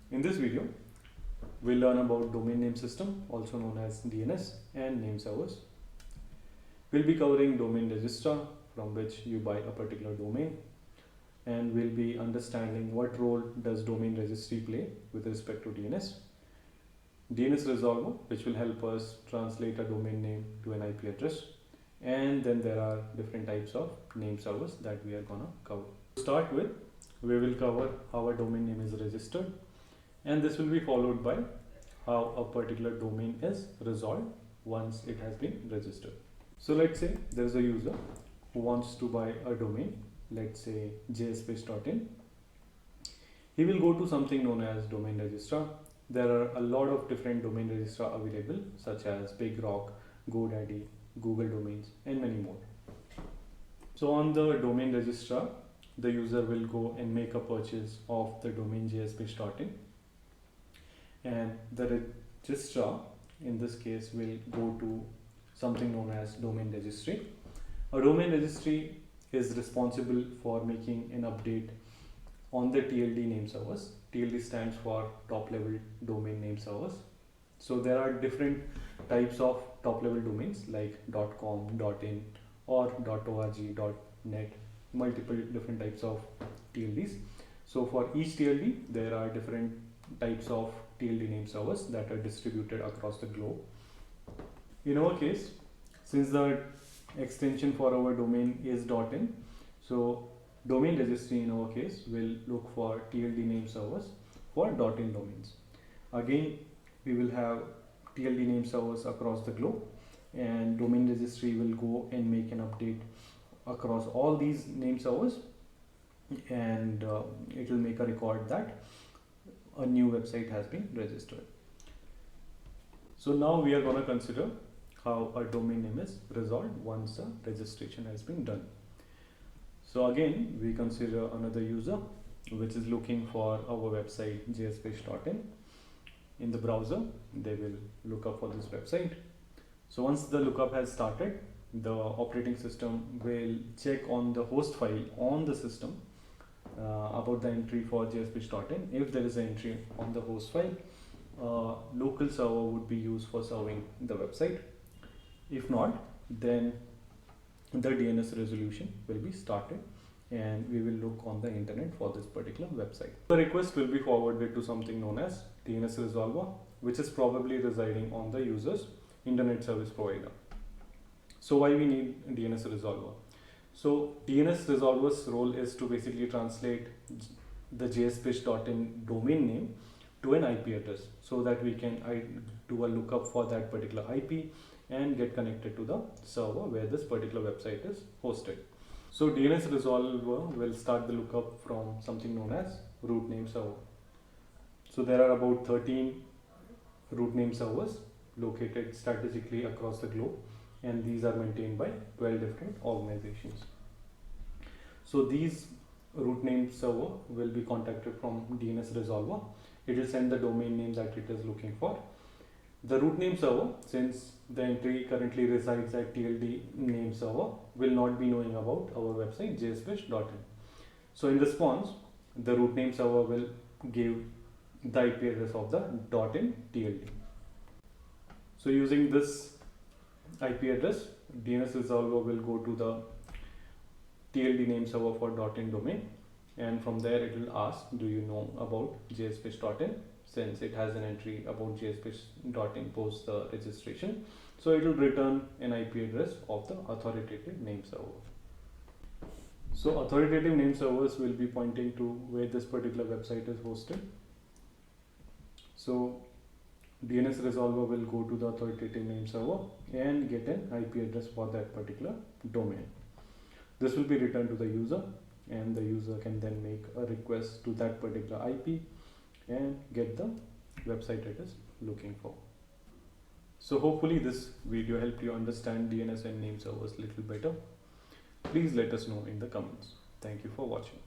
In this video, we'll learn about domain name system, also known as DNS, and name servers. We'll be covering domain registrar, from which you buy a particular domain, and we'll be understanding what role does domain registry play with respect to DNS. DNS resolver, which will help us translate a domain name to an IP address, and then there are different types of name servers that we are gonna cover. To start with, we will cover how a domain name is registered, and this will be followed by how a particular domain is resolved once it has been registered. So let's say there is a user who wants to buy a domain, let's say jspage.in. He will go to something known as domain registrar. There are a lot of different domain registrar available, such as BigRock, GoDaddy, Google Domains, and many more. So on the domain registrar, the user will go and make a purchase of the domain jspage.in, and the registrar in this case will go to something known as domain registry. A domain registry is responsible for making an update on the TLD name servers. TLD stands for top level domain name servers. So there are different types of top level domains like .com, .in or .org, .net, multiple different types of TLDs. So for each TLD there are different types of TLD name servers that are distributed across the globe. In our case, since the extension for our domain is .in, so domain registry in our case will look for TLD name servers for .in domains. Again, we will have TLD name servers across the globe, and domain registry will go and make an update across all these name servers, and it will make a record that a new website has been registered. So now we are going to consider how a domain name is resolved once a registration has been done. So again, we consider another user which is looking for our website jspage.in. In the browser, they will look up for this website. So once the lookup has started, the operating system will check on the host file on the system about the entry for jspage.in. If there is an entry on the host file, local server would be used for serving the website. If not, then the DNS resolution will be started, and we will look on the internet for this particular website. The request will be forwarded to something known as DNS resolver, which is probably residing on the user's internet service provider. So why we need DNS resolver? So DNS resolver's role is to basically translate the jspage.in domain name to an IP address, so that we can do a lookup for that particular IP and get connected to the server where this particular website is hosted. So DNS resolver will start the lookup from something known as root name server. So there are about 13 root name servers located strategically across the globe, and these are maintained by 12 different organizations. So these root name server will be contacted from DNS resolver. It will send the domain name that it is looking for. The root name server, since the entry currently resides at TLD name server, will not be knowing about our website jspage.in. So in response, the root name server will give the IP address of the .in TLD. So using this IP address, DNS resolver will go to the TLD name server for .in domain, and from there it will ask, do you know about jspage.in, since it has an entry about jspage.in post the registration. So it will return an IP address of the authoritative name server. So authoritative name servers will be pointing to where this particular website is hosted. So DNS resolver will go to the authoritative name server and get an IP address for that particular domain. This will be returned to the user, and the user can then make a request to that particular IP and get the website it is looking for. So hopefully this video helped you understand DNS and name servers a little better. Please let us know in the comments. Thank you for watching.